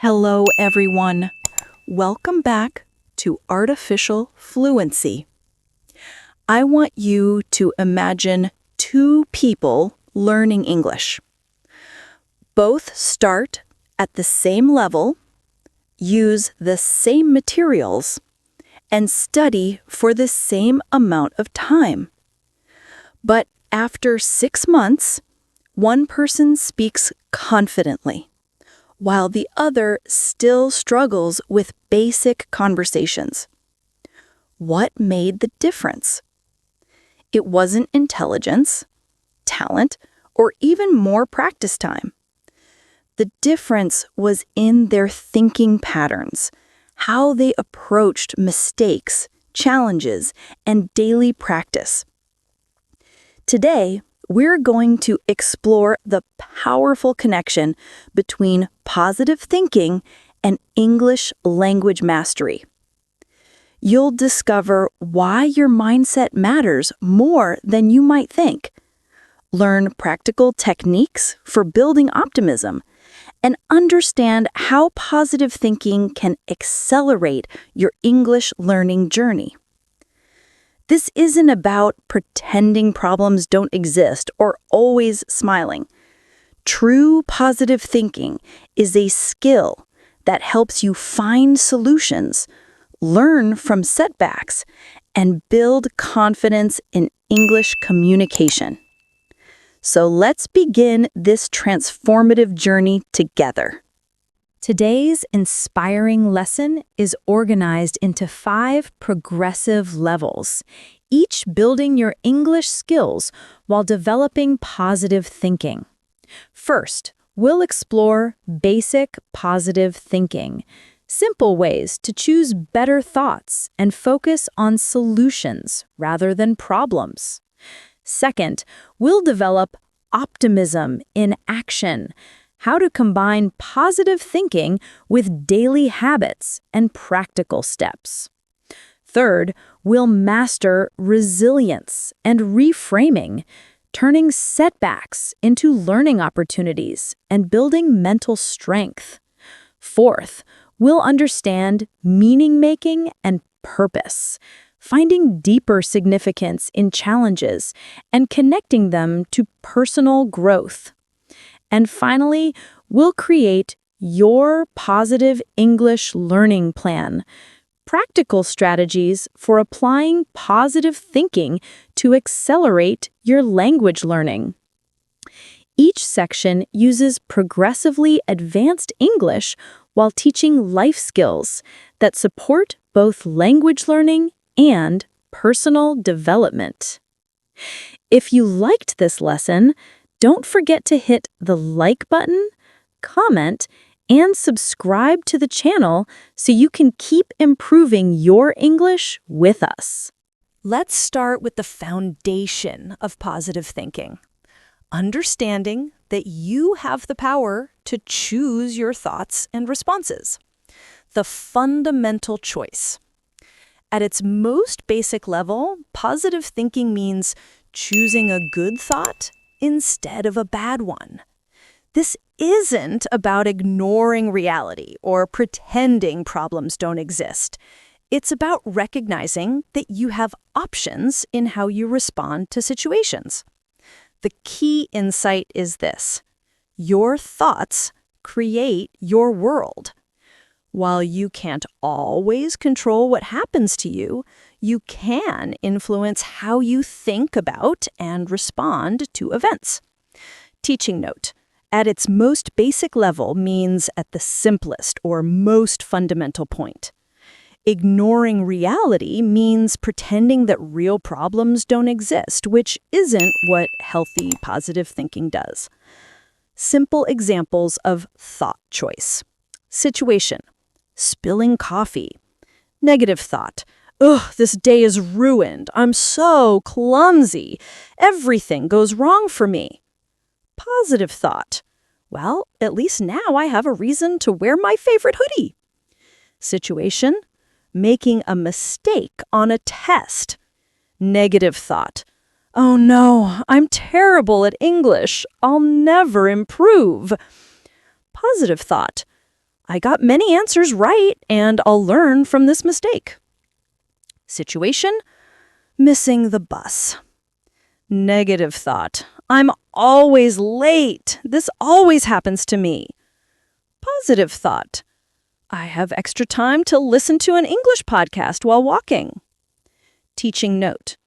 Hello, everyone. Welcome back to Artificial Fluency. I want you to imagine two people learning English. Both start at the same level, use the same materials, and study for the same amount of time. But after 6 months, one person speaks confidently, while the other still struggles with basic conversations. What made the difference? It wasn't intelligence, talent, or even more practice time. The difference was in their thinking patterns, how they approached mistakes, challenges, and daily practice. Today, we're going to explore the powerful connection between positive thinking and English language mastery. You'll discover why your mindset matters more than you might think, learn practical techniques for building optimism, and understand how positive thinking can accelerate your English learning journey. This isn't about pretending problems don't exist or always smiling. True positive thinking is a skill that helps you find solutions, learn from setbacks, and build confidence in English communication. So let's begin this transformative journey together. Today's inspiring lesson is organized into 5 progressive levels, each building your English skills while developing positive thinking. First, we'll explore basic positive thinking, simple ways to choose better thoughts and focus on solutions rather than problems. Second, we'll develop optimism in action, how to combine positive thinking with daily habits and practical steps. Third, we'll master resilience and reframing, turning setbacks into learning opportunities and building mental strength. Fourth, we'll understand meaning-making and purpose, finding deeper significance in challenges and connecting them to personal growth. And finally, we'll create your positive English learning plan, practical strategies for applying positive thinking to accelerate your language learning. Each section uses progressively advanced English while teaching life skills that support both language learning and personal development. If you liked this lesson, don't forget to hit the like button, comment, and subscribe to the channel so you can keep improving your English with us. Let's start with the foundation of positive thinking. Understanding that you have the power to choose your thoughts and responses. The fundamental choice. At its most basic level, positive thinking means choosing a good thought instead of a bad one. This isn't about ignoring reality or pretending problems don't exist. It's about recognizing that you have options in how you respond to situations. The key insight is this: your thoughts create your world. While you can't always control what happens to you, you can influence how you think about and respond to events. Teaching note: at its most basic level means at the simplest or most fundamental point. Ignoring reality means pretending that real problems don't exist, which isn't what healthy, positive thinking does. Simple examples of thought choice. Situation: spilling coffee. Negative thought: ugh, this day is ruined. I'm so clumsy. Everything goes wrong for me. Positive thought: well, at least now I have a reason to wear my favorite hoodie. Situation: making a mistake on a test. Negative thought: oh no, I'm terrible at English. I'll never improve. Positive thought: I got many answers right, and I'll learn from this mistake. Situation: missing the bus. Negative thought: I'm always late. This always happens to me. Positive thought: I have extra time to listen to an English podcast while walking. Teaching note: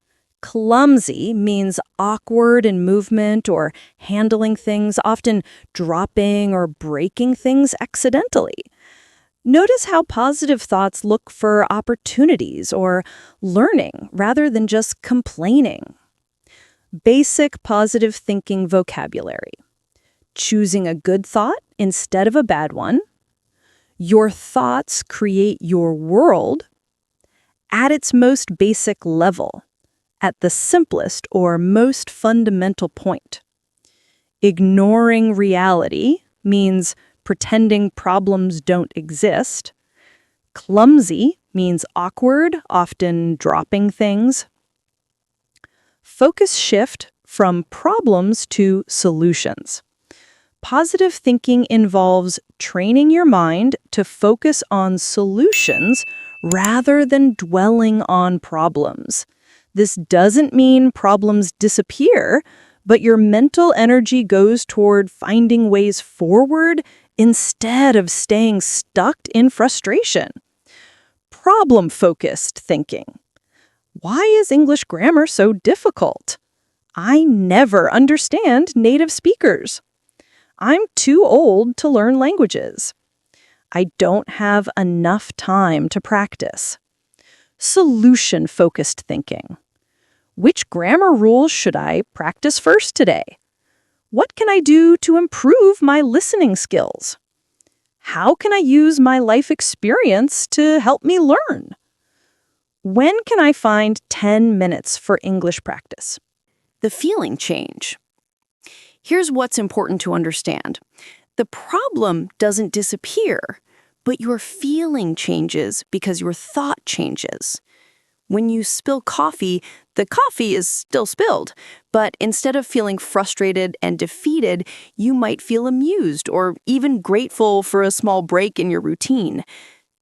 clumsy means awkward in movement or handling things, often dropping or breaking things accidentally. Notice how positive thoughts look for opportunities or learning rather than just complaining. Basic positive thinking vocabulary: choosing a good thought instead of a bad one. Your thoughts create your world. At its most basic level, at the simplest or most fundamental point. Ignoring reality means pretending problems don't exist. Clumsy means awkward, often dropping things. Focus shift from problems to solutions. Positive thinking involves training your mind to focus on solutions rather than dwelling on problems. This doesn't mean problems disappear, but your mental energy goes toward finding ways forward instead of staying stuck in frustration. Problem-focused thinking. Why is English grammar so difficult? I never understand native speakers. I'm too old to learn languages. I don't have enough time to practice. Solution-focused thinking. Which grammar rules should I practice first today? What can I do to improve my listening skills? How can I use my life experience to help me learn? When can I find 10 minutes for English practice? The feeling change. Here's what's important to understand. The problem doesn't disappear, but your feeling changes because your thought changes. When you spill coffee, the coffee is still spilled, but instead of feeling frustrated and defeated, you might feel amused or even grateful for a small break in your routine.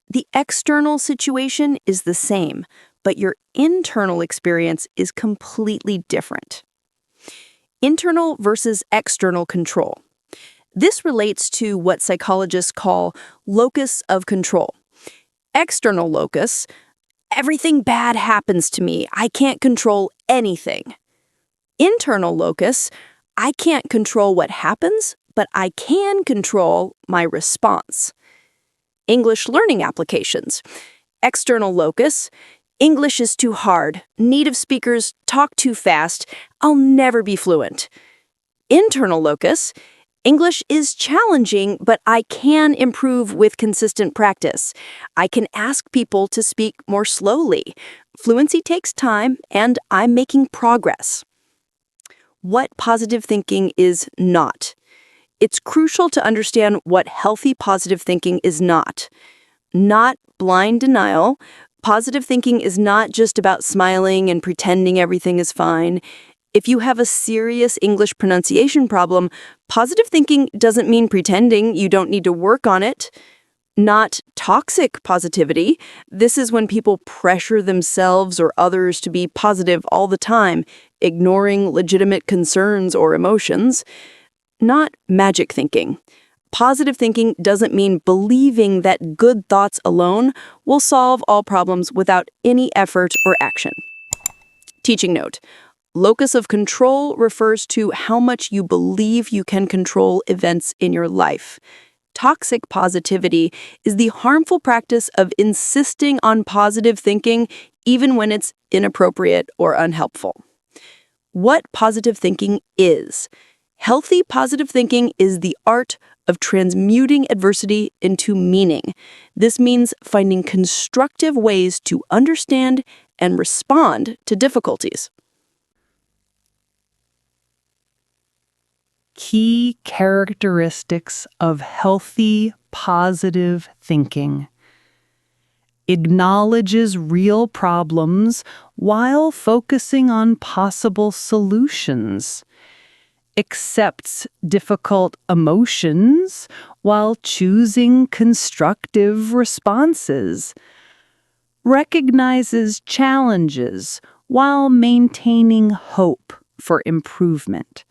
The external situation is the same, but your internal experience is completely different. Internal versus external control. This relates to what psychologists call locus of control. External locus: everything bad happens to me. I can't control anything. Internal locus: I can't control what happens, but I can control my response. English learning applications. External locus: English is too hard. Native speakers talk too fast. I'll never be fluent. Internal locus: English is challenging, but I can improve with consistent practice. I can ask people to speak more slowly. Fluency takes time, and I'm making progress. What positive thinking is not. It's crucial to understand what healthy positive thinking is not. Not blind denial. Positive thinking is not just about smiling and pretending everything is fine. If you have a serious English pronunciation problem, positive thinking doesn't mean pretending you don't need to work on it. Not toxic positivity. This is when people pressure themselves or others to be positive all the time, ignoring legitimate concerns or emotions. Not magic thinking. Positive thinking doesn't mean believing that good thoughts alone will solve all problems without any effort or action. Teaching note. Locus of control refers to how much you believe you can control events in your life. Toxic positivity is the harmful practice of insisting on positive thinking even when it's inappropriate or unhelpful. What positive thinking is? Healthy positive thinking is the art of transmuting adversity into meaning. This means finding constructive ways to understand and respond to difficulties. Key characteristics of healthy, positive thinking. Acknowledges real problems while focusing on possible solutions. accepts difficult emotions while choosing constructive responses, recognizes challenges while maintaining hope for improvement,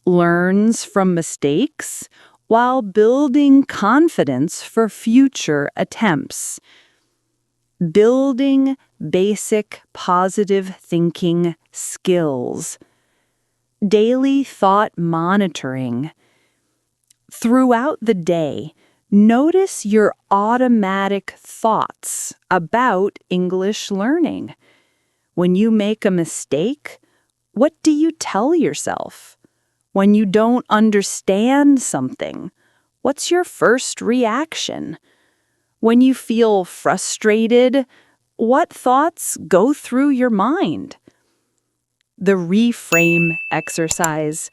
learns from mistakes while building confidence for future attempts, building basic positive thinking skills, daily thought monitoring. Throughout the day, notice your automatic thoughts about English learning. When you make a mistake, what do you tell yourself? When you don't understand something, what's your first reaction? When you feel frustrated, what thoughts go through your mind? The reframe exercise.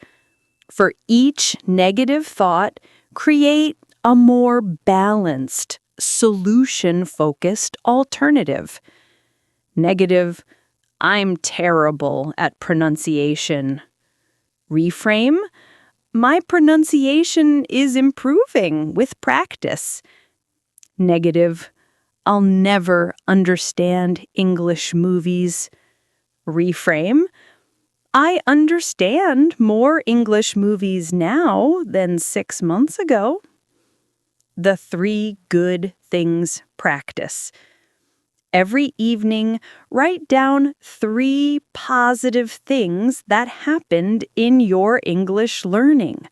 For each negative thought, create a more balanced, solution-focused alternative. Negative, I'm terrible at pronunciation. Reframe, my pronunciation is improving with practice. Negative, I'll never understand English movies. Reframe, I understand more English movies now than 6 months ago. The 3 good things practice. Every evening, write down 3 positive things that happened in your English learning.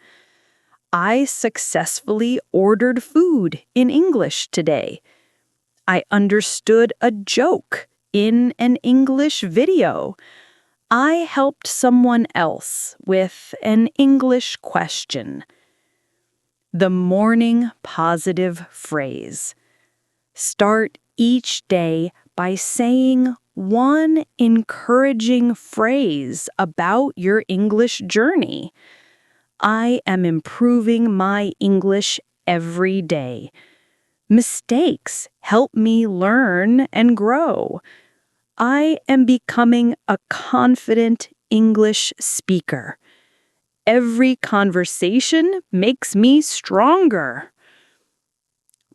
I successfully ordered food in English today. I understood a joke in an English video. I helped someone else with an English question. The morning positive phrase. Start each day by saying one encouraging phrase about your English journey. I am improving my English every day. Mistakes help me learn and grow. I am becoming a confident English speaker. Every conversation makes me stronger.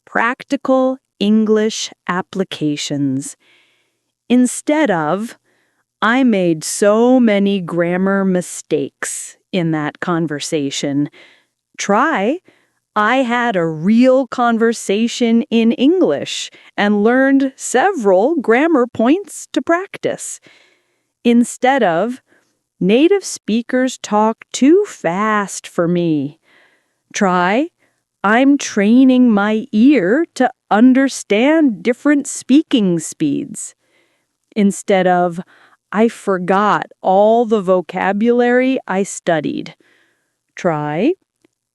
Practical English applications. Instead of, I made so many grammar mistakes in that conversation, try, I had a real conversation in English and learned several grammar points to practice. Instead of, native speakers talk too fast for me. Try, I'm training my ear to understand different speaking speeds. Instead of, I forgot all the vocabulary I studied. Try,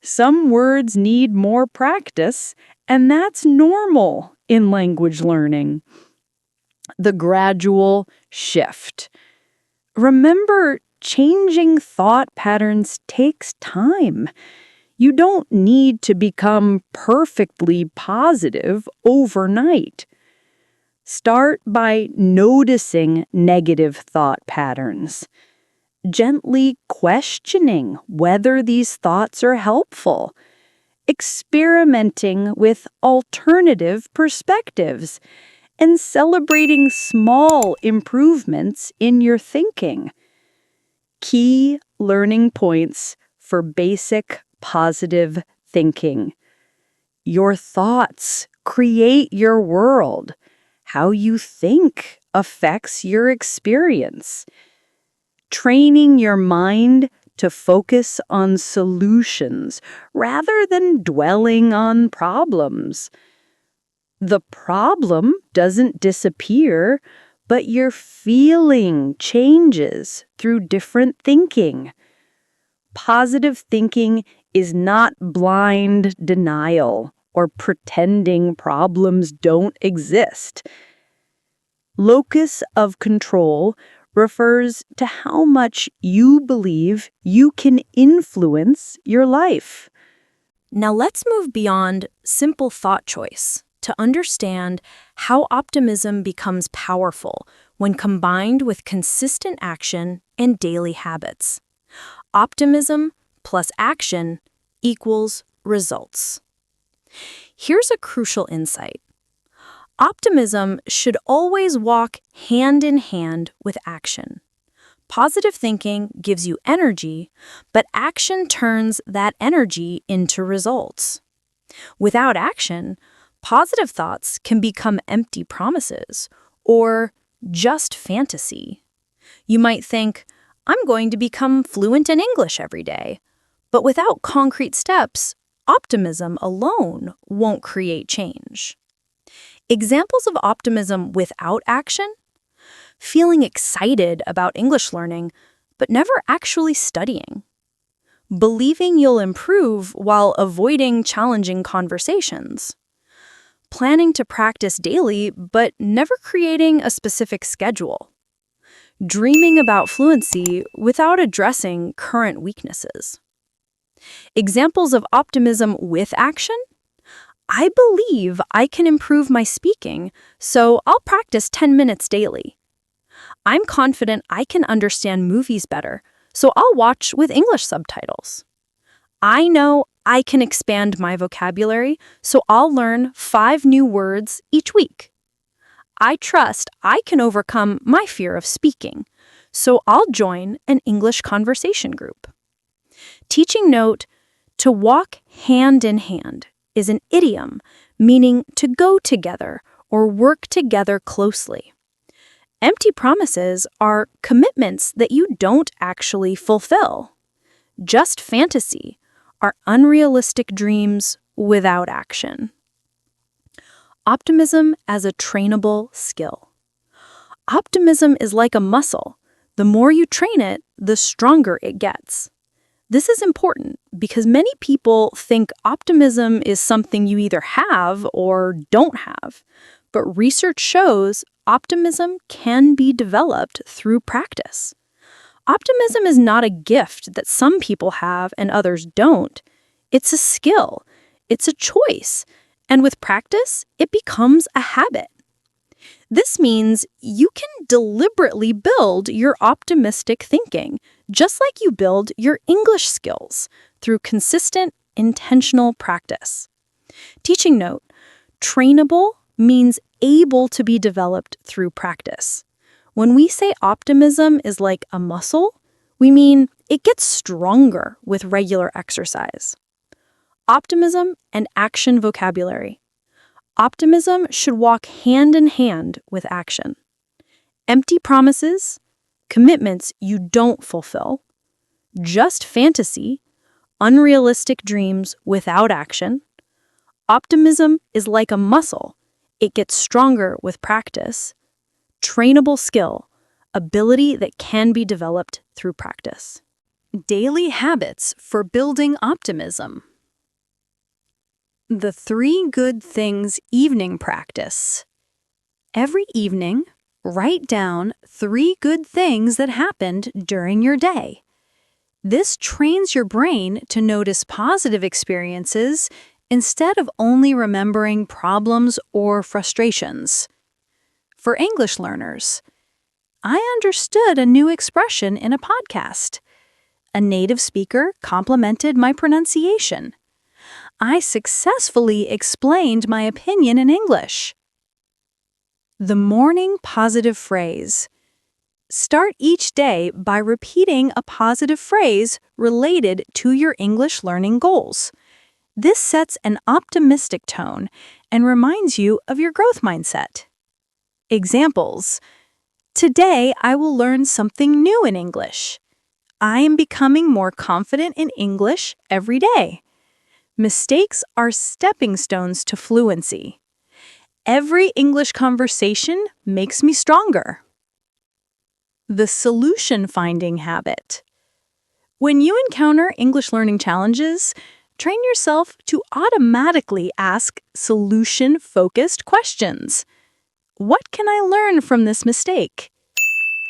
some words need more practice, and that's normal in language learning. The gradual shift. Remember, changing thought patterns takes time. You don't need to become perfectly positive overnight. Start by noticing negative thought patterns, gently questioning whether these thoughts are helpful, experimenting with alternative perspectives, and celebrating small improvements in your thinking. Key learning points for basic positive thinking. Your thoughts create your world. How you think affects your experience. Training your mind to focus on solutions rather than dwelling on problems. The problem doesn't disappear, but your feeling changes through different thinking. Positive thinking is not blind denial or pretending problems don't exist. Locus of control refers to how much you believe you can influence your life. Now let's move beyond simple thought choice to understand how optimism becomes powerful when combined with consistent action and daily habits. Optimism plus action equals results. Here's a crucial insight. Optimism should always walk hand in hand with action. Positive thinking gives you energy, but action turns that energy into results. Without action, positive thoughts can become empty promises or just fantasy. You might think, I'm going to become fluent in English every day. But without concrete steps, optimism alone won't create change. Examples of optimism without action? Feeling excited about English learning, but never actually studying. Believing you'll improve while avoiding challenging conversations. Planning to practice daily, but never creating a specific schedule. Dreaming about fluency without addressing current weaknesses. Examples of optimism with action? I believe I can improve my speaking, so I'll practice 10 minutes daily. I'm confident I can understand movies better, so I'll watch with English subtitles. I know I can expand my vocabulary, so I'll learn 5 new words each week. I trust I can overcome my fear of speaking, so I'll join an English conversation group. Teaching note, to walk hand in hand is an idiom meaning to go together or work together closely. Empty promises are commitments that you don't actually fulfill. Just fantasy are unrealistic dreams without action. Optimism as a trainable skill. Optimism is like a muscle. The more you train it, the stronger it gets. This is important because many people think optimism is something you either have or don't have. But research shows optimism can be developed through practice. Optimism is not a gift that some people have and others don't. It's a skill. It's a choice. And with practice, it becomes a habit. This means you can deliberately build your optimistic thinking, just like you build your English skills, through consistent, intentional practice. Teaching note, trainable means able to be developed through practice. When we say optimism is like a muscle, we mean it gets stronger with regular exercise. Optimism and action vocabulary. Optimism should walk hand in hand with action. Empty promises, commitments you don't fulfill, just fantasy, unrealistic dreams without action. Optimism is like a muscle. It gets stronger with practice. Trainable skill, ability that can be developed through practice. Daily habits for building optimism. The 3 good things evening practice. Every evening, write down 3 good things that happened during your day. This trains your brain to notice positive experiences instead of only remembering problems or frustrations. For English learners, I understood a new expression in a podcast. A native speaker complimented my pronunciation. I successfully explained my opinion in English. The morning positive phrase. Start each day by repeating a positive phrase related to your English learning goals. This sets an optimistic tone and reminds you of your growth mindset. Examples. Today I will learn something new in English. I am becoming more confident in English every day. Mistakes are stepping stones to fluency. Every English conversation makes me stronger. The solution-finding habit. When you encounter English learning challenges, train yourself to automatically ask solution-focused questions. What can I learn from this mistake?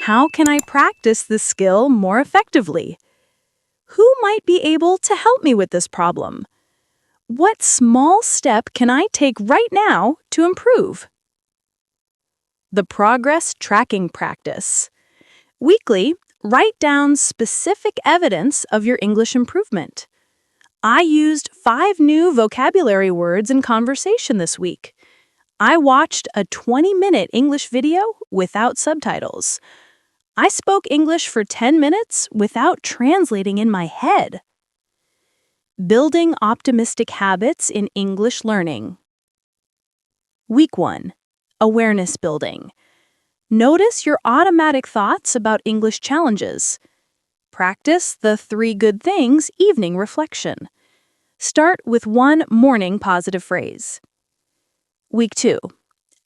How can I practice this skill more effectively? Who might be able to help me with this problem? What small step can I take right now to improve? The progress tracking practice. Weekly, Write down specific evidence of your English improvement. I used 5 new vocabulary words in conversation this week. I watched a 20-minute English video without subtitles. I spoke English for 10 minutes without translating in my head. Building optimistic habits in English learning. Week 1. Awareness building. Notice your automatic thoughts about English challenges. Practice the 3 good things evening reflection. Start with one morning positive phrase. Week 2.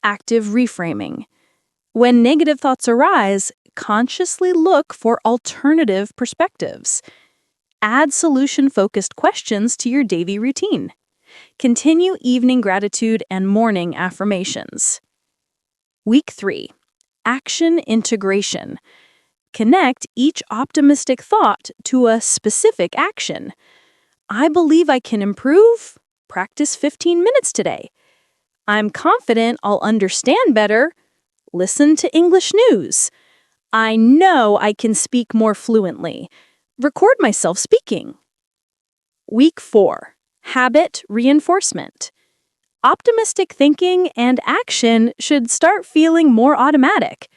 Active reframing. When negative thoughts arise, consciously look for alternative perspectives. Add solution-focused questions to your daily routine. Continue evening gratitude and morning affirmations. Week 3. Action integration. Connect each optimistic thought to a specific action. I believe I can improve. Practice 15 minutes today. I'm confident I'll understand better. Listen to English news. I know I can speak more fluently. Record myself speaking. Week 4. Habit reinforcement. Optimistic thinking and action should start feeling more automatic.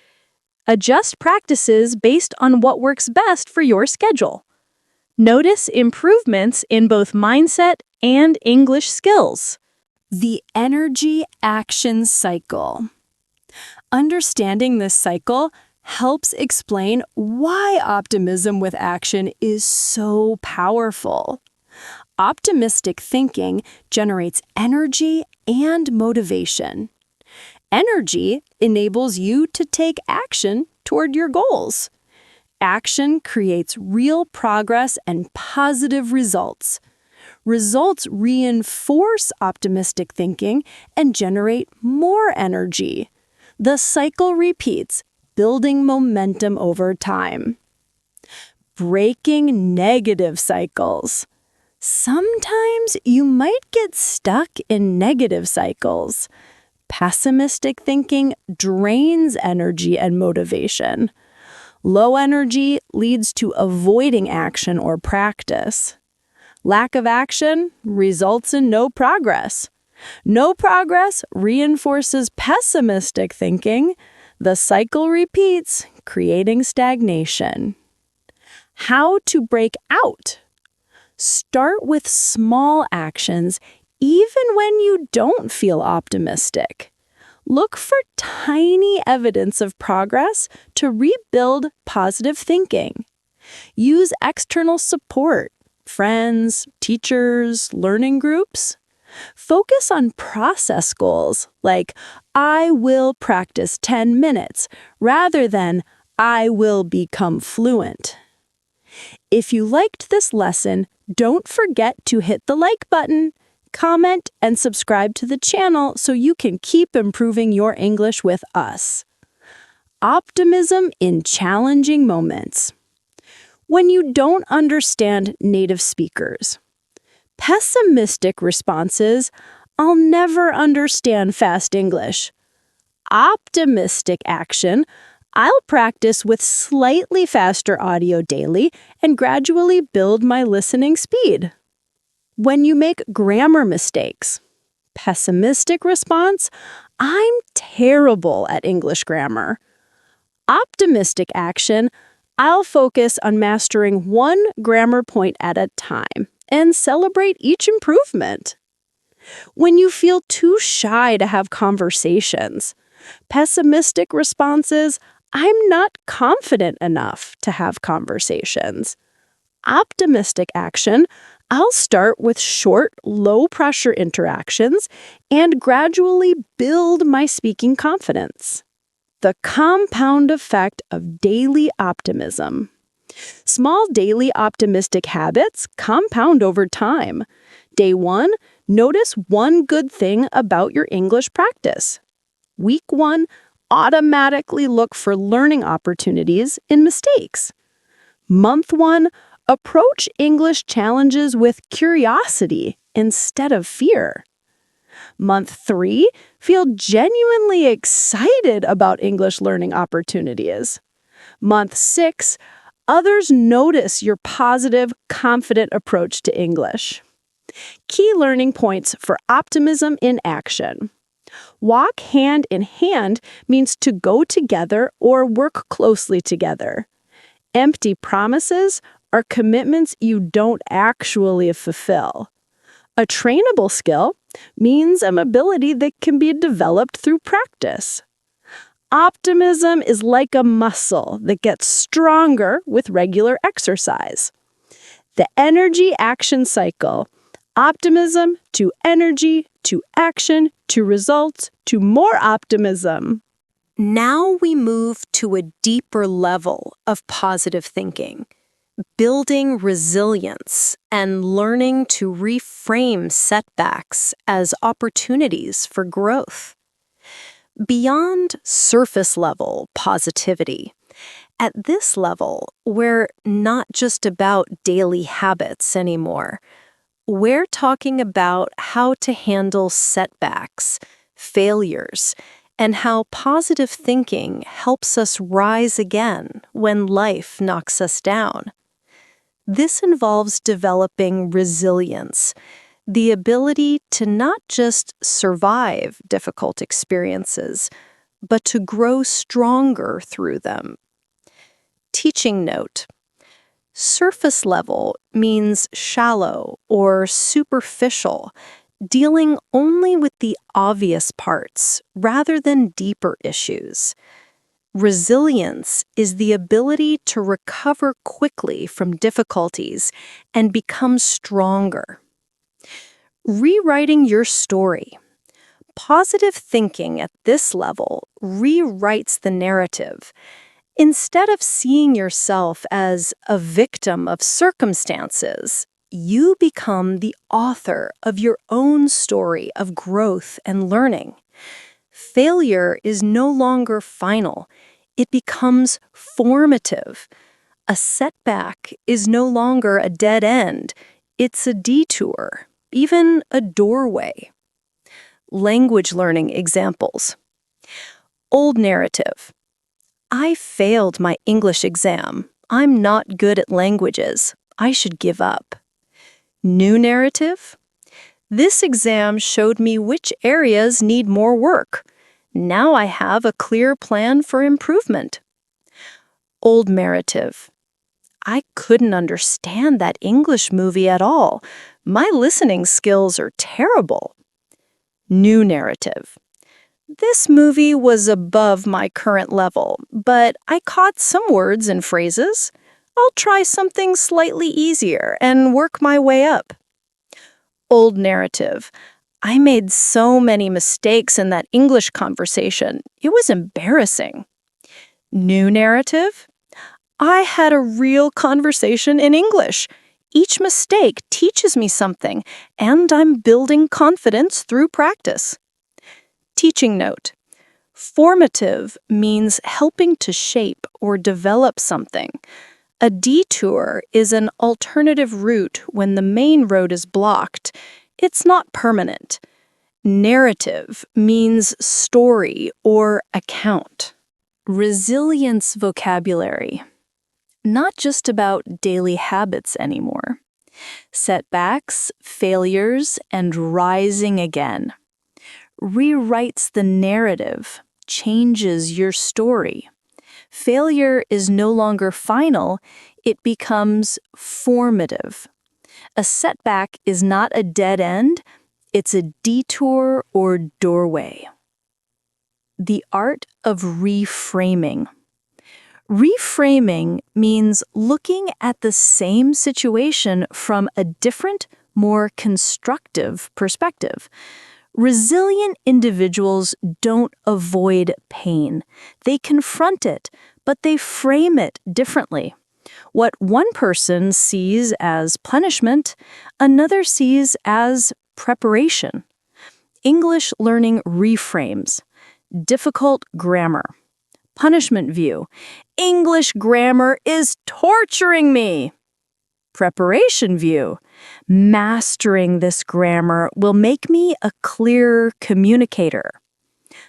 Adjust practices based on what works best for your schedule. Notice improvements in both mindset and English skills. The energy action cycle. Understanding this cycle helps explain why optimism with action is so powerful. Optimistic thinking generates energy and motivation. Energy enables you to take action toward your goals. Action creates real progress and positive results. Results reinforce optimistic thinking and generate more energy. The cycle repeats, building momentum over time. Breaking negative cycles. Sometimes you might get stuck in negative cycles. Pessimistic thinking drains energy and motivation. Low energy leads to avoiding action or practice. Lack of action results in no progress. No progress reinforces pessimistic thinking. The cycle repeats, creating stagnation. How to break out? Start with small actions even when you don't feel optimistic. Look for tiny evidence of progress to rebuild positive thinking. Use external support, friends, teachers, learning groups. Focus on process goals like, I will practice 10 minutes, rather than, I will become fluent. If you liked this lesson, don't forget to hit the like button, comment, and subscribe to the channel so you can keep improving your English with us. Optimism in challenging moments. When you don't understand native speakers. Pessimistic responses, I'll never understand fast English. Optimistic action, I'll practice with slightly faster audio daily and gradually build my listening speed. When you make grammar mistakes. Pessimistic response, I'm terrible at English grammar. Optimistic action, I'll focus on mastering one grammar point at a time and celebrate each improvement. When you feel too shy to have conversations. Pessimistic responses, I'm not confident enough to have conversations. Optimistic action, I'll start with short, low-pressure interactions and gradually build my speaking confidence. The compound effect of daily optimism. Small daily optimistic habits compound over time. Day 1, notice one good thing about your English practice. Week 1, automatically look for learning opportunities in mistakes. Month 1, approach English challenges with curiosity instead of fear. Month 3, feel genuinely excited about English learning opportunities. Month 6, Others notice your positive, confident approach to English. Key learning points for optimism in action. Walk hand in hand means to go together or work closely together. Empty promises are commitments you don't actually fulfill. A trainable skill means an ability that can be developed through practice. Optimism is like a muscle that gets stronger with regular exercise. The energy action cycle. Optimism to energy to action to results to more optimism. Now we move to a deeper level of positive thinking, building resilience and learning to reframe setbacks as opportunities for growth. Beyond surface-level positivity, at this level, we're not just about daily habits anymore. We're talking about how to handle setbacks, failures, and how positive thinking helps us rise again when life knocks us down. This involves developing resilience, the ability to not just survive difficult experiences, but to grow stronger through them. Teaching note: surface level means shallow or superficial, dealing only with the obvious parts rather than deeper issues. Resilience is the ability to recover quickly from difficulties and become stronger. Rewriting your story. Positive thinking at this level rewrites the narrative. Instead of seeing yourself as a victim of circumstances, you become the author of your own story of growth and learning. Failure is no longer final. It becomes formative. A setback is no longer a dead end. It's a detour, even a doorway. Language learning examples. Old narrative. I failed my English exam. I'm not good at languages. I should give up. New narrative. This exam showed me which areas need more work. Now I have a clear plan for improvement. Old narrative. I couldn't understand that English movie at all. My listening skills are terrible. New narrative. This movie was above my current level, but I caught some words and phrases. I'll try something slightly easier and work my way up. Old narrative. I made so many mistakes in that English conversation. It was embarrassing. New narrative. I had a real conversation in English. Each mistake teaches me something, and I'm building confidence through practice. Teaching note. Formative means helping to shape or develop something. A detour is an alternative route when the main road is blocked. It's not permanent. Narrative means story or account. Resilience vocabulary. Not just about daily habits anymore. Setbacks, failures, and rising again. Rewrites the narrative, changes your story. Failure is no longer final, it becomes formative. A setback is not a dead end, it's a detour or doorway. The art of reframing. Reframing means looking at the same situation from a different, more constructive perspective. Resilient individuals don't avoid pain. They confront it, but they frame it differently. What one person sees as punishment, another sees as preparation. English learning reframes. Difficult grammar. Punishment view. English grammar is torturing me. Preparation view. Mastering this grammar will make me a clearer communicator.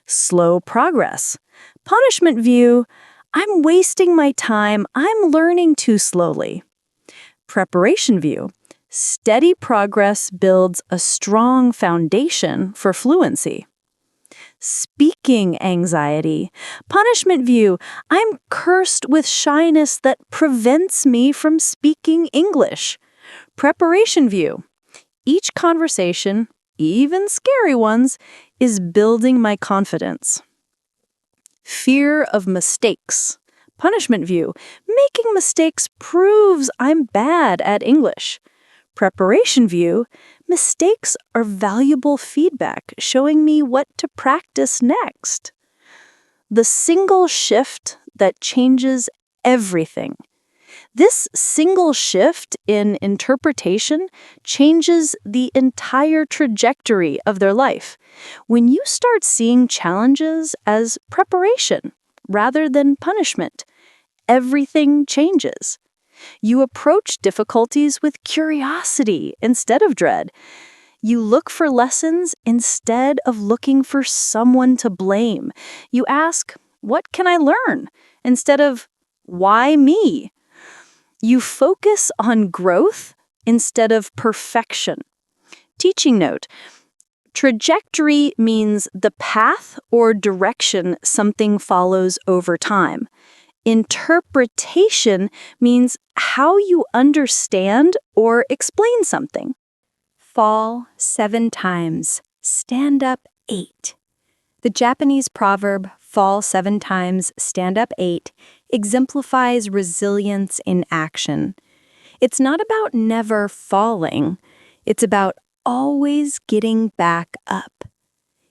Slow progress. Punishment view. I'm wasting my time. I'm learning too slowly. Preparation view. Steady progress builds a strong foundation for fluency. Speaking anxiety. Punishment view. I'm cursed with shyness that prevents me from speaking English. Preparation view. Each conversation, even scary ones, is building my confidence. Fear of mistakes. Punishment view. Making mistakes proves I'm bad at English. Preparation view. Mistakes are valuable feedback showing me what to practice next. The single shift that changes everything. This single shift in interpretation changes the entire trajectory of their life. When you start seeing challenges as preparation rather than punishment, everything changes. You approach difficulties with curiosity instead of dread. You look for lessons instead of looking for someone to blame. You ask, "What can I learn?" instead of, "Why me?" You focus on growth instead of perfection. Teaching note: trajectory means the path or direction something follows over time. Interpretation means how you understand or explain something. Fall 7 times, stand up 8. The Japanese proverb, fall 7 times, stand up 8, exemplifies resilience in action. It's not about never falling. It's about always getting back up.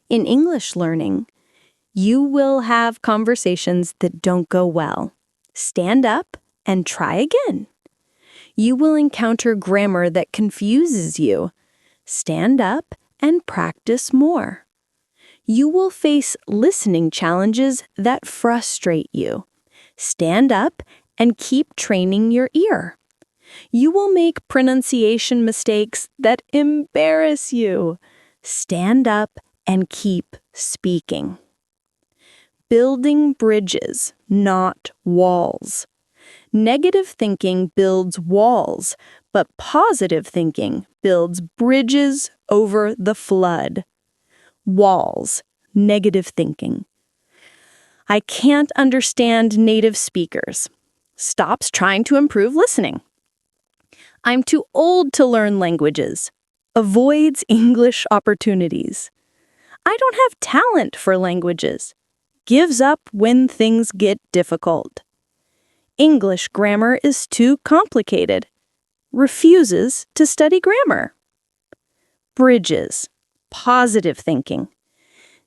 In English learning, you will have conversations that don't go well. Stand up and try again. You will encounter grammar that confuses you. Stand up and practice more. You will face listening challenges that frustrate you. Stand up and keep training your ear. You will make pronunciation mistakes that embarrass you. Stand up and keep speaking. Building bridges, not walls. Negative thinking builds walls, but positive thinking builds bridges over the flood. Walls, negative thinking. I can't understand native speakers. Stops trying to improve listening. I'm too old to learn languages. Avoids English opportunities. I don't have talent for languages. Gives up when things get difficult. English grammar is too complicated. Refuses to study grammar. Bridges. Positive thinking.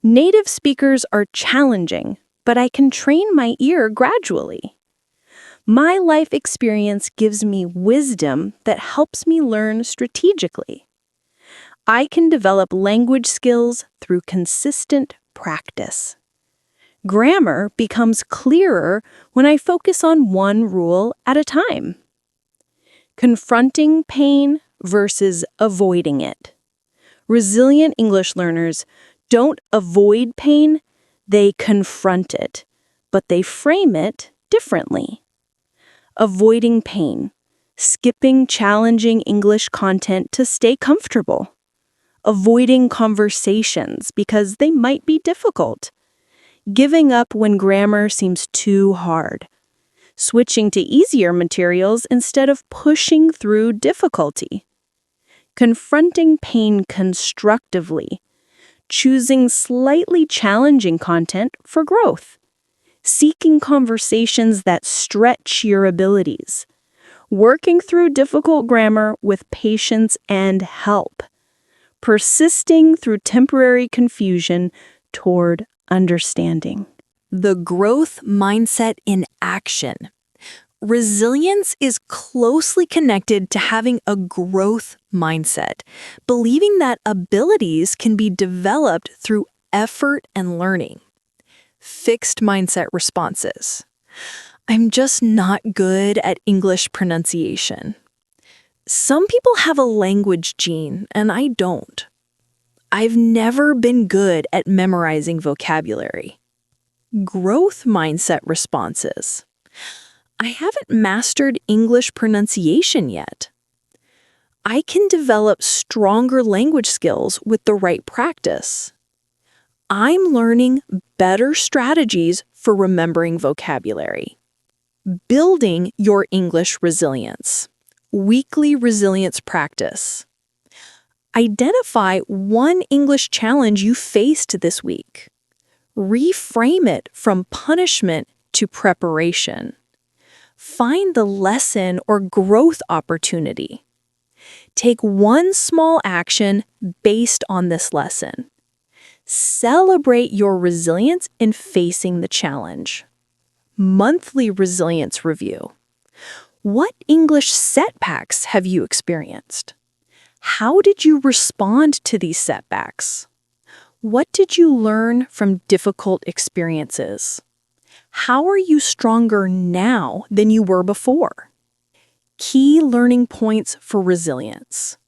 Native speakers are challenging, but I can train my ear gradually. My life experience gives me wisdom that helps me learn strategically. I can develop language skills through consistent practice. Grammar becomes clearer when I focus on one rule at a time. Confronting pain versus avoiding it. Resilient English learners don't avoid pain, they confront it, but they frame it differently. Avoiding pain, skipping challenging English content to stay comfortable. Avoiding conversations because they might be difficult. Giving up when grammar seems too hard. Switching to easier materials instead of pushing through difficulty. Confronting pain constructively. Choosing slightly challenging content for growth. Seeking conversations that stretch your abilities. Working through difficult grammar with patience and help. Persisting through temporary confusion toward understanding. The growth mindset in action. Resilience is closely connected to having a growth mindset, believing that abilities can be developed through effort and learning. Fixed mindset responses. I'm just not good at English pronunciation. Some people have a language gene, and I don't. I've never been good at memorizing vocabulary. growth mindset responses. I haven't mastered English pronunciation yet. I can develop stronger language skills with the right practice. I'm learning better strategies for remembering vocabulary. Building your English resilience. Weekly resilience practice. Identify one English challenge you faced this week. Reframe it from punishment to preparation. Find the lesson or growth opportunity. Take one small action based on this lesson. Celebrate your resilience in facing the challenge. Monthly resilience review. What English setbacks have you experienced? How did you respond to these setbacks? What did you learn from difficult experiences? How are you stronger now than you were before? Key learning points for resilience.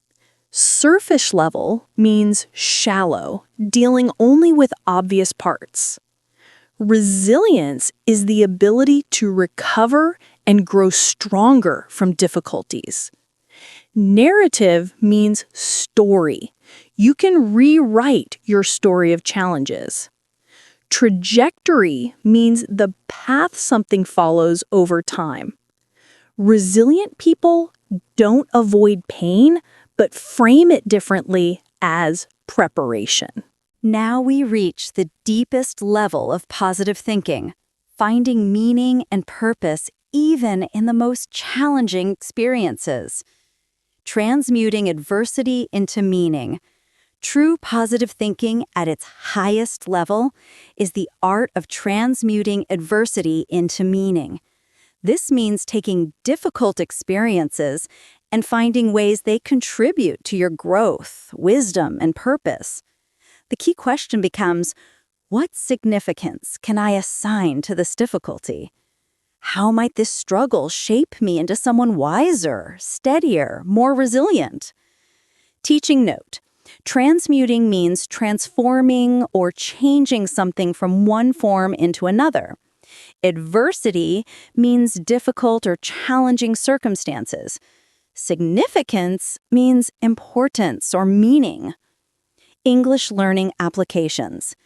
Surface level means shallow, dealing only with obvious parts. Resilience is the ability to recover and grow stronger from difficulties. Narrative means story. You can rewrite your story of challenges. Trajectory means the path something follows over time. Resilient people don't avoid pain, but frame it differently as preparation. Now we reach the deepest level of positive thinking, finding meaning and purpose even in the most challenging experiences. Transmuting adversity into meaning. True positive thinking at its highest level is the art of transmuting adversity into meaning. This means taking difficult experiences and finding ways they contribute to your growth, wisdom, and purpose. The key question becomes, what significance can I assign to this difficulty? How might this struggle shape me into someone wiser, steadier, more resilient? Teaching note. Transmuting means transforming or changing something from one form into another. Adversity means difficult or challenging circumstances. Significance means importance or meaning. English learning applications.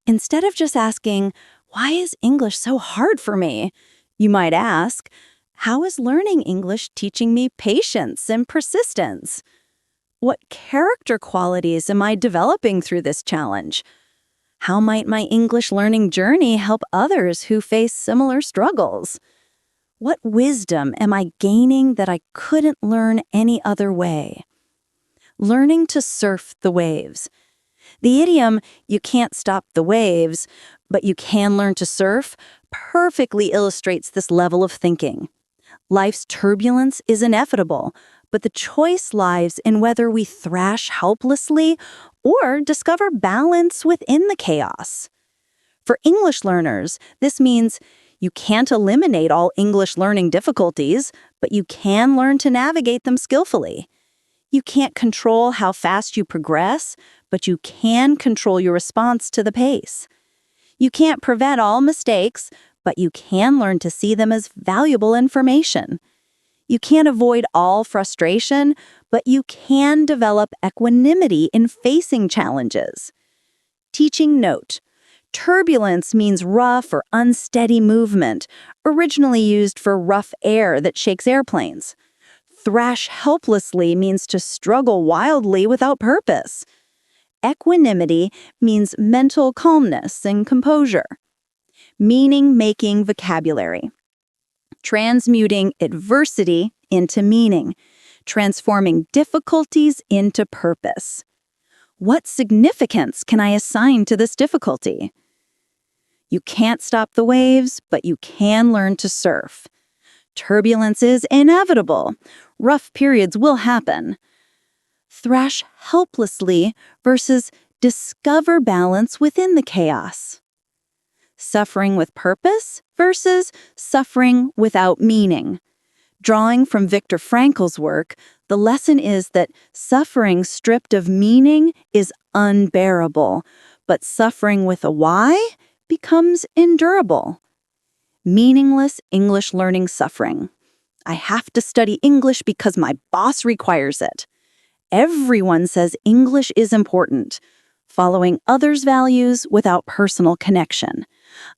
Instead of just asking, why is English so hard for me? You might ask, how is learning English teaching me patience and persistence? What character qualities am I developing through this challenge? How might my English learning journey help others who face similar struggles? What wisdom am I gaining that I couldn't learn any other way? Learning to surf the waves. The idiom, you can't stop the waves, but you can learn to surf, perfectly illustrates this level of thinking. Life's turbulence is inevitable, but the choice lies in whether we thrash helplessly or discover balance within the chaos. For English learners, this means you can't eliminate all English learning difficulties, but you can learn to navigate them skillfully. You can't control how fast you progress, but you can control your response to the pace. You can't prevent all mistakes, but you can learn to see them as valuable information. You can't avoid all frustration, but you can develop equanimity in facing challenges. Teaching note. Turbulence means rough or unsteady movement, originally used for rough air that shakes airplanes. Thrash helplessly means to struggle wildly without purpose. Equanimity means mental calmness and composure. Meaning-making vocabulary. Transmuting adversity into meaning. Transforming difficulties into purpose. What significance can I assign to this difficulty? You can't stop the waves, but you can learn to surf. Turbulence is inevitable. Rough periods will happen. Thrash helplessly versus discover balance within the chaos. Suffering with purpose versus suffering without meaning. Drawing from Viktor Frankl's work, the lesson is that suffering stripped of meaning is unbearable, but suffering with a why becomes endurable. Meaningless English learning suffering. I have to study English because my boss requires it. Everyone says English is important. Following others' values without personal connection.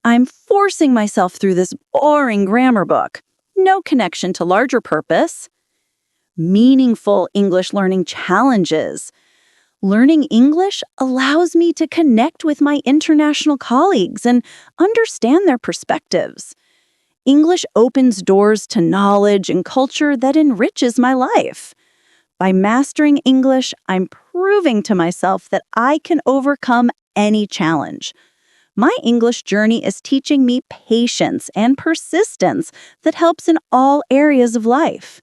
I'm forcing myself through this boring grammar book. No connection to larger purpose. Meaningful English learning challenges. Learning English allows me to connect with my international colleagues and understand their perspectives. English opens doors to knowledge and culture that enriches my life. By mastering English, I'm proving to myself that I can overcome any challenge. My English journey is teaching me patience and persistence that helps in all areas of life.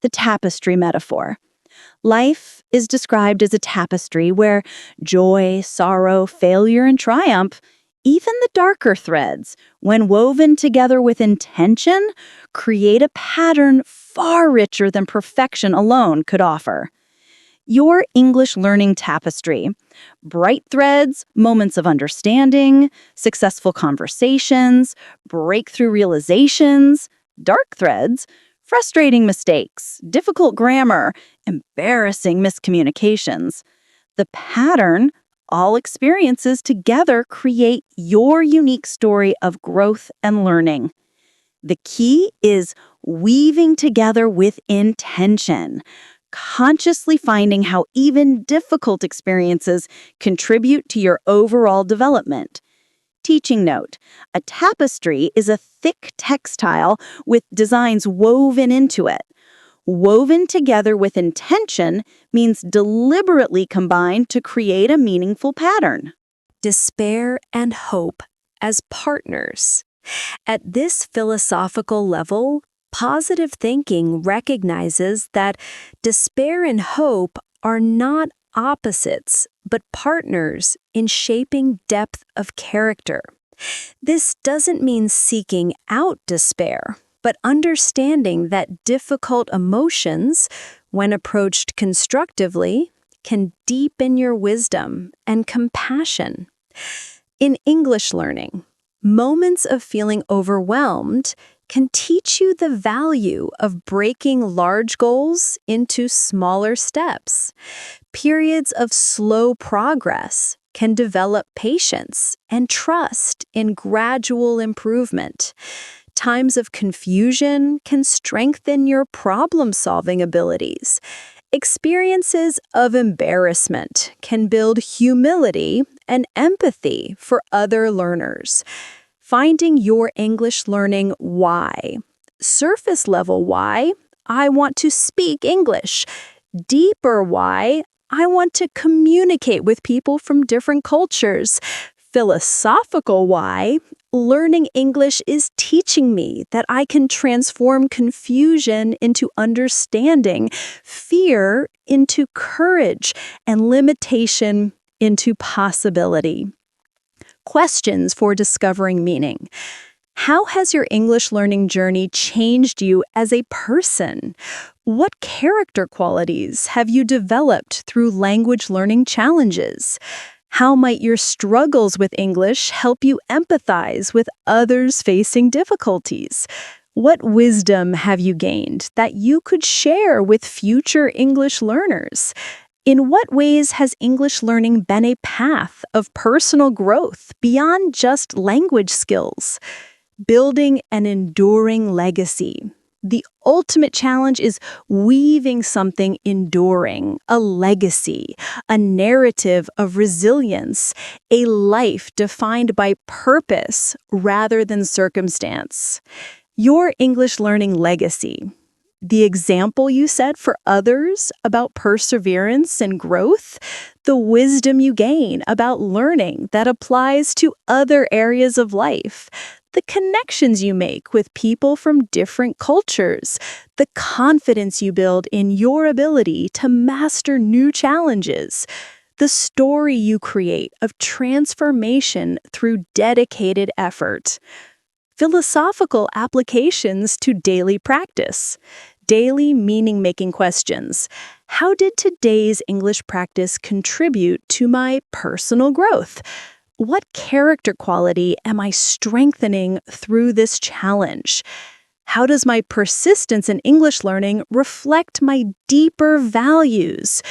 The tapestry metaphor. Life is described as a tapestry where joy, sorrow, failure, and triumph, even the darker threads, when woven together with intention, create a pattern far richer than perfection alone could offer. Your English learning tapestry. Bright threads, moments of understanding, successful conversations, breakthrough realizations. Dark threads, frustrating mistakes, difficult grammar, embarrassing miscommunications. The pattern, all experiences together create your unique story of growth and learning. The key is weaving together with intention, consciously finding how even difficult experiences contribute to your overall development. Teaching note: a tapestry is a thick textile with designs woven into it. Woven together with intention means deliberately combined to create a meaningful pattern. Despair and hope as partners. At this philosophical level, positive thinking recognizes that despair and hope are not opposites, but partners in shaping depth of character. This doesn't mean seeking out despair, but understanding that difficult emotions, when approached constructively, can deepen your wisdom and compassion. In English learning, moments of feeling overwhelmed can teach you the value of breaking large goals into smaller steps. Periods of slow progress can develop patience and trust in gradual improvement. Times of confusion can strengthen your problem-solving abilities. Experiences of embarrassment can build humility and empathy for other learners. Finding your English learning why. Surface level why, I want to speak English. Deeper why, I want to communicate with people from different cultures. Philosophical why, learning English is teaching me that I can transform confusion into understanding, fear into courage, and limitation into possibility. Questions for discovering meaning. How has your English learning journey changed you as a person? What character qualities have you developed through language learning challenges? How might your struggles with English help you empathize with others facing difficulties? What wisdom have you gained that you could share with future English learners? In what ways has English learning been a path of personal growth beyond just language skills? Building an enduring legacy. The ultimate challenge is weaving something enduring, a legacy, a narrative of resilience, a life defined by purpose rather than circumstance. Your English learning legacy. The example you set for others about perseverance and growth, the wisdom you gain about learning that applies to other areas of life, the connections you make with people from different cultures, the confidence you build in your ability to master new challenges, the story you create of transformation through dedicated effort. Philosophical applications to daily practice. Daily meaning-making questions. How did today's English practice contribute to my personal growth? What character quality am I strengthening through this challenge? How does my persistence in English learning reflect my deeper values?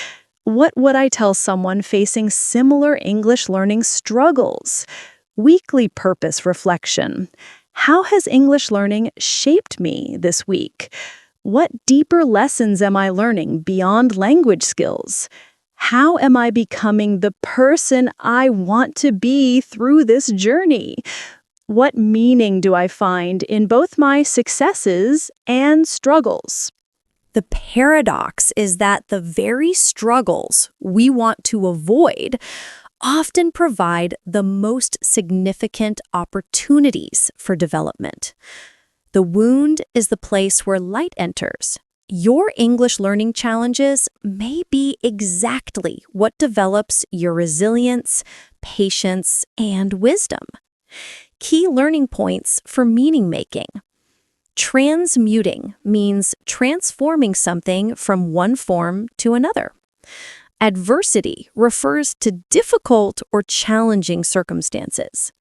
What would I tell someone facing similar English learning struggles? Weekly purpose reflection. How has English learning shaped me this week? What deeper lessons am I learning beyond language skills? How am I becoming the person I want to be through this journey? What meaning do I find in both my successes and struggles? The paradox is that the very struggles we want to avoid often provide the most significant opportunities for development. The wound is the place where light enters. Your English learning challenges may be exactly what develops your resilience, patience, and wisdom. Key learning points for meaning making. Transmuting means transforming something from one form to another. Adversity refers to difficult or challenging circumstances.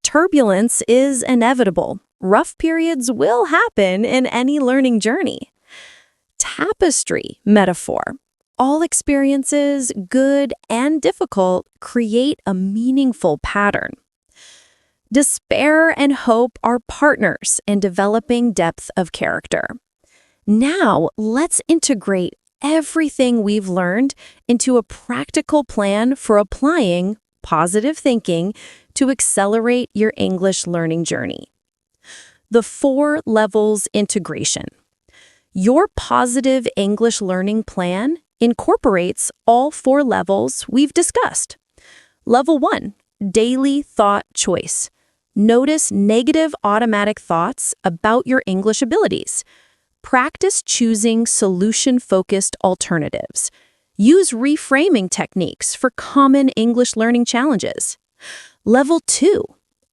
Turbulence is inevitable. Rough periods will happen in any learning journey. Tapestry metaphor. All experiences, good and difficult, create a meaningful pattern. Despair and hope are partners in developing depth of character. Now, let's integrate everything we've learned into a practical plan for applying positive thinking to accelerate your English learning journey. The 4 levels integration. Your positive English learning plan incorporates all 4 levels we've discussed. Level 1, daily thought choice. Notice negative automatic thoughts about your English abilities. Practice choosing solution-focused alternatives. Use reframing techniques for common English learning challenges. Level 2,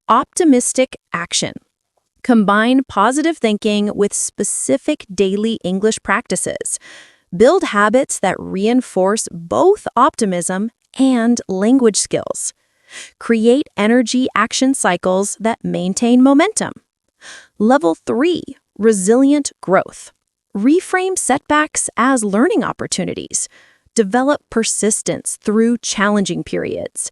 optimistic action. Combine positive thinking with specific daily English practices. Build habits that reinforce both optimism and language skills. Create energy action cycles that maintain momentum. Level 3, resilient growth. Reframe setbacks as learning opportunities. Develop persistence through challenging periods.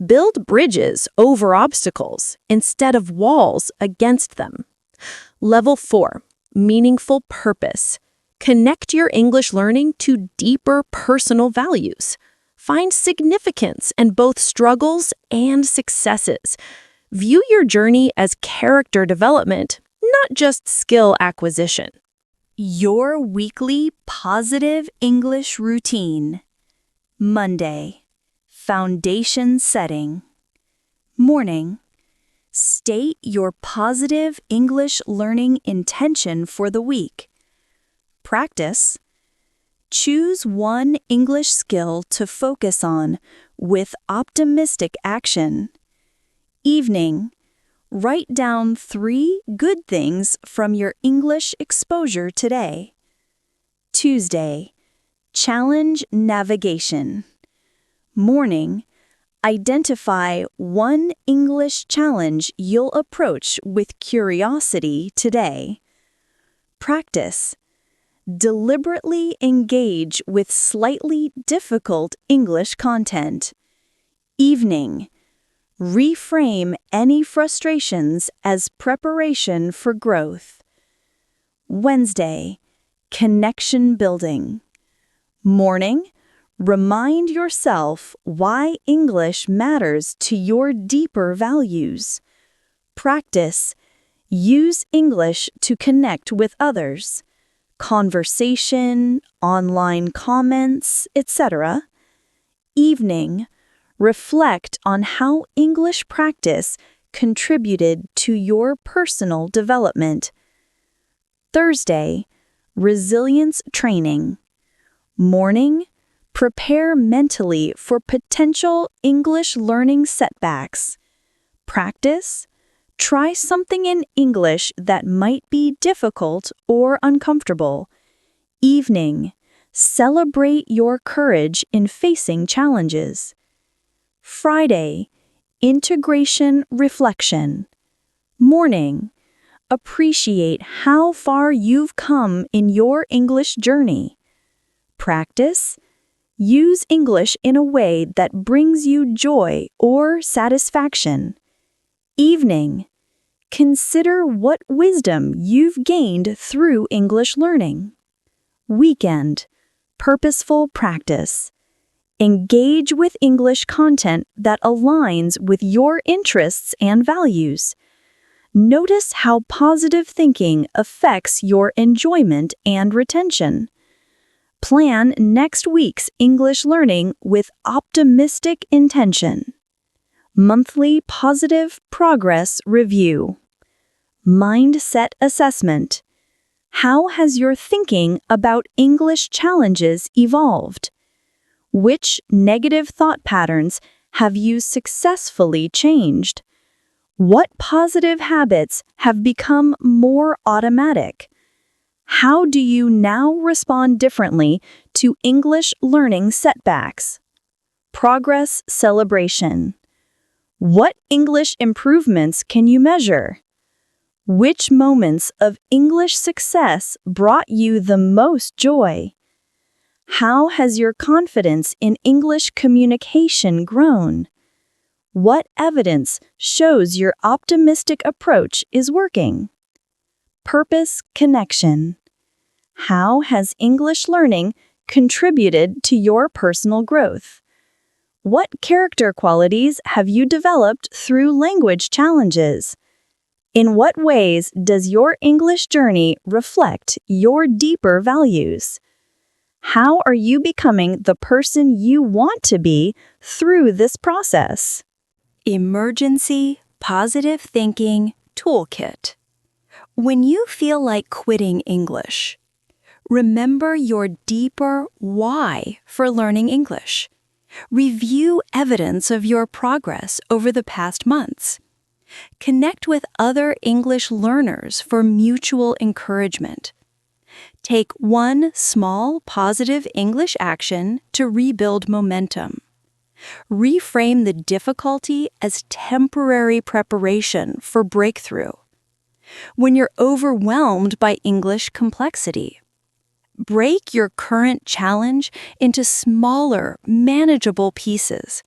Build bridges over obstacles instead of walls against them. Level 4, meaningful purpose. Connect your English learning to deeper personal values. Find significance in both struggles and successes. View your journey as character development, not just skill acquisition. Your weekly positive English routine. Monday, foundation setting. Morning, state your positive English learning intention for the week. Practice. Choose one English skill to focus on with optimistic action. Evening, write down 3 good things from your English exposure today. Tuesday, challenge navigation. Morning, identify one English challenge you'll approach with curiosity today. Practice. Deliberately engage with slightly difficult English content. Evening, reframe any frustrations as preparation for growth. Wednesday, connection building. Morning, remind yourself why English matters to your deeper values. Practice. Use English to connect with others. Conversation, online comments, etc. Evening, reflect on how English practice contributed to your personal development. Thursday, resilience training. Morning, prepare mentally for potential English learning setbacks. Practice. Try something in English that might be difficult or uncomfortable. Evening, celebrate your courage in facing challenges. Friday, Integration reflection. Morning. Appreciate how far you've come in your English journey. Practice. Use English in a way that brings you joy or satisfaction. Evening. Consider what wisdom you've gained through English learning. Weekend. Purposeful practice. Engage with English content that aligns with your interests and values. Notice how positive thinking affects your enjoyment and retention. Plan next week's English learning with optimistic intention. Monthly positive progress review. Mindset assessment. How has your thinking about English challenges evolved? Which negative thought patterns have you successfully changed? What positive habits have become more automatic? How do you now respond differently to English learning setbacks? Progress celebration. What English improvements can you measure? Which moments of English success brought you the most joy? How has your confidence in English communication grown? What evidence shows your optimistic approach is working? Purpose connection. How has English learning contributed to your personal growth? What character qualities have you developed through language challenges? In what ways does your English journey reflect your deeper values? How are you becoming the person you want to be through this process? Emergency Positive Thinking Toolkit. When you feel like quitting English, remember your deeper why for learning English. Review evidence of your progress over the past months. Connect with other English learners for mutual encouragement. Take one small positive English action to rebuild momentum. Reframe the difficulty as temporary preparation for breakthrough. When you're overwhelmed by English complexity, break your current challenge into smaller, manageable pieces.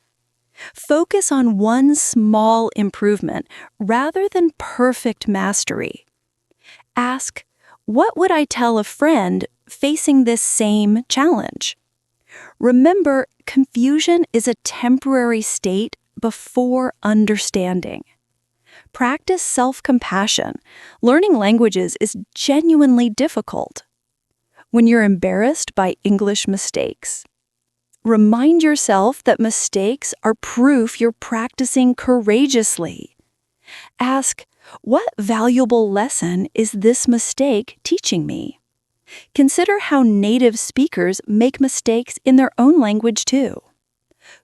Focus on one small improvement rather than perfect mastery. Ask, what would I tell a friend facing this same challenge? Remember, confusion is a temporary state before understanding. Practice self-compassion. Learning languages is genuinely difficult. When you're embarrassed by English mistakes, remind yourself that mistakes are proof you're practicing courageously. Ask, what valuable lesson is this mistake teaching me? Consider how native speakers make mistakes in their own language too.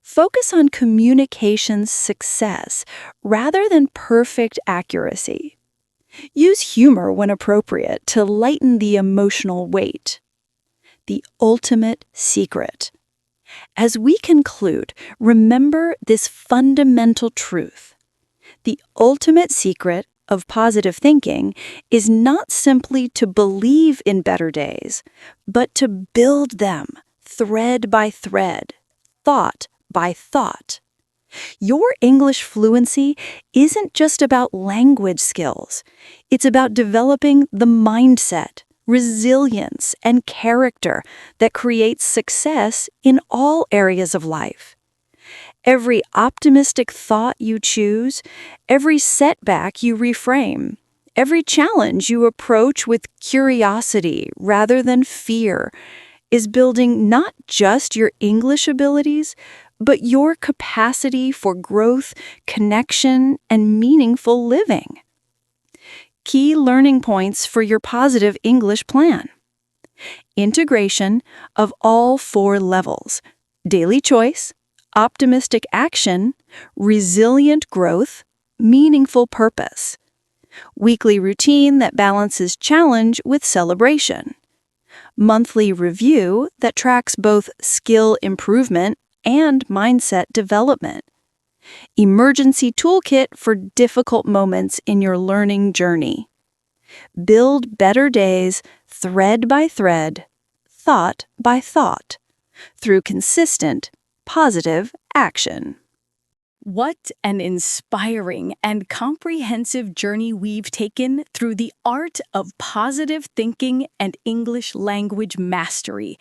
Focus on communication success rather than perfect accuracy. Use humor when appropriate to lighten the emotional weight. The ultimate secret. As we conclude, remember this fundamental truth. The ultimate secret of positive thinking is not simply to believe in better days, but to build them thread by thread, thought by thought. Your English fluency isn't just about language skills. It's about developing the mindset, resilience, and character that creates success in all areas of life. Every optimistic thought you choose, every setback you reframe, every challenge you approach with curiosity rather than fear is building not just your English abilities, but your capacity for growth, connection, and meaningful living. Key learning points for your positive English plan. Integration of all 4 levels: daily choice, optimistic action, resilient growth, meaningful purpose. Weekly routine that balances challenge with celebration. Monthly review that tracks both skill improvement and mindset development. Emergency toolkit for difficult moments in your learning journey. Build better days thread by thread, thought by thought, through consistent, positive action. What an inspiring and comprehensive journey we've taken through the art of positive thinking and English language mastery.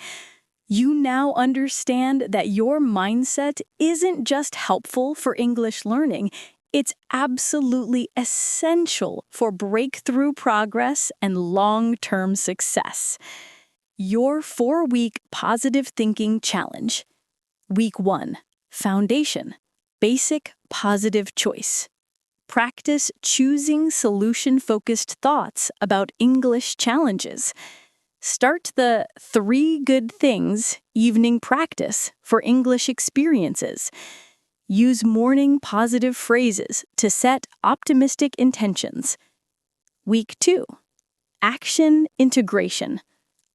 You now understand that your mindset isn't just helpful for English learning, it's absolutely essential for breakthrough progress and long-term success. Your 4-week Positive Thinking Challenge. Week 1. Foundation. Basic positive choice. Practice choosing solution-focused thoughts about English challenges. Start the 3 good things evening practice for English experiences. Use morning positive phrases to set optimistic intentions. Week 2. Action integration.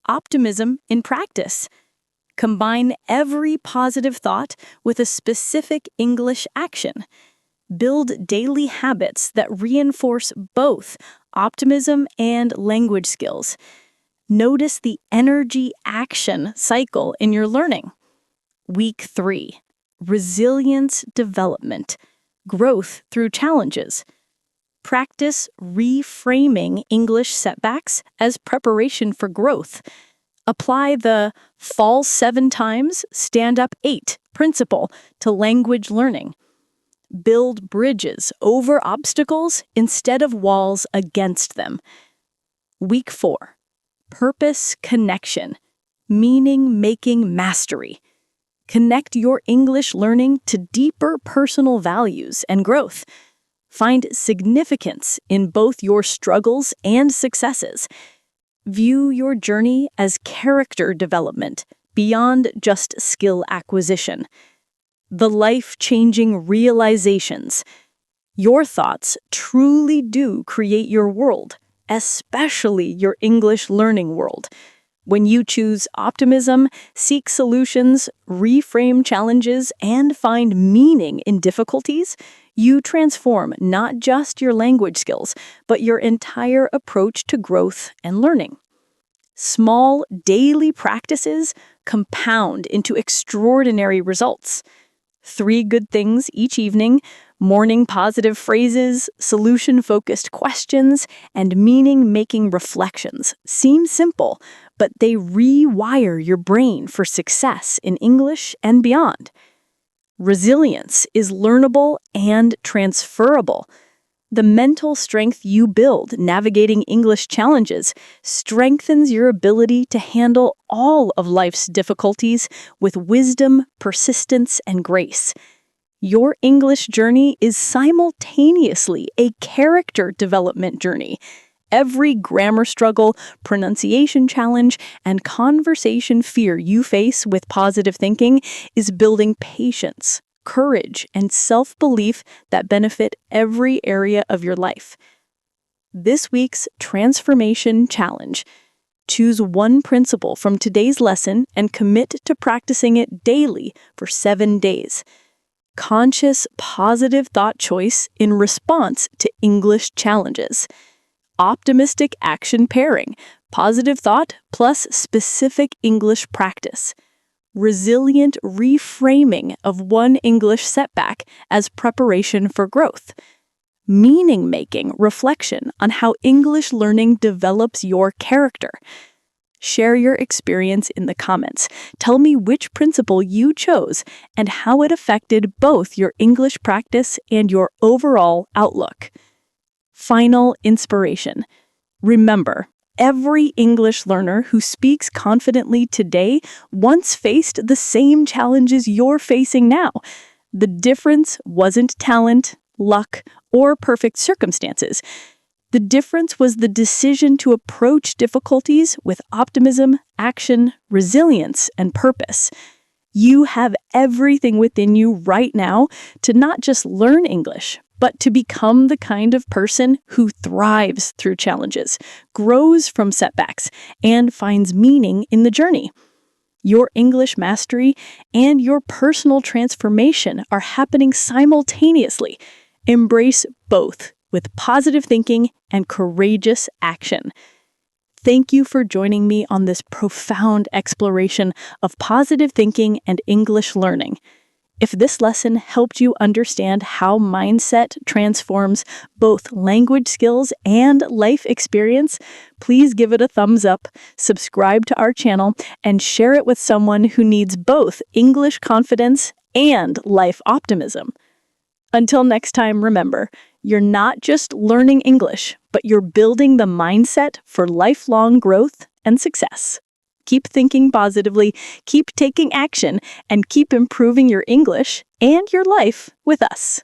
Optimism in practice. Combine every positive thought with a specific English action. Build daily habits that reinforce both optimism and language skills. Notice the energy-action cycle in your learning. Week 3. Resilience development. Growth through challenges. Practice reframing English setbacks as preparation for growth. Apply the fall 7 times, stand up 8 principle to language learning. Build bridges over obstacles instead of walls against them. Week 4. Purpose connection, meaning-making mastery. Connect your English learning to deeper personal values and growth. Find significance in both your struggles and successes. View your journey as character development beyond just skill acquisition. The life-changing realizations. Your thoughts truly do create your world, especially your English learning world. When you choose optimism, seek solutions, reframe challenges, and find meaning in difficulties, you transform not just your language skills, but your entire approach to growth and learning. Small daily practices compound into extraordinary results. 3 good things each evening, morning positive phrases, solution-focused questions, and meaning-making reflections seem simple, but they rewire your brain for success in English and beyond. Resilience is learnable and transferable. The mental strength you build navigating English challenges strengthens your ability to handle all of life's difficulties with wisdom, persistence, and grace. Your English journey is simultaneously a character development journey. Every grammar struggle, pronunciation challenge, and conversation fear you face with positive thinking is building patience, courage, and self-belief that benefit every area of your life. This week's Transformation Challenge. Choose 1 principle from today's lesson and commit to practicing it daily for 7 days. Conscious, positive thought choice in response to English challenges. Optimistic action pairing, positive thought plus specific English practice. Resilient reframing of one English setback as preparation for growth. Meaning-making reflection on how English learning develops your character. Share your experience in the comments. Tell me which principle you chose and how it affected both your English practice and your overall outlook. Final inspiration. Remember, every English learner who speaks confidently today once faced the same challenges you're facing now. The difference wasn't talent, luck, or perfect circumstances. The difference was the decision to approach difficulties with optimism, action, resilience, and purpose. You have everything within you right now to not just learn English, but to become the kind of person who thrives through challenges, grows from setbacks, and finds meaning in the journey. Your English mastery and your personal transformation are happening simultaneously. Embrace both with positive thinking and courageous action. Thank you for joining me on this profound exploration of positive thinking and English learning. If this lesson helped you understand how mindset transforms both language skills and life experience, please give it a thumbs up, subscribe to our channel, and share it with someone who needs both English confidence and life optimism. Until next time, remember, you're not just learning English, but you're building the mindset for lifelong growth and success. Keep thinking positively, keep taking action, and keep improving your English and your life with us.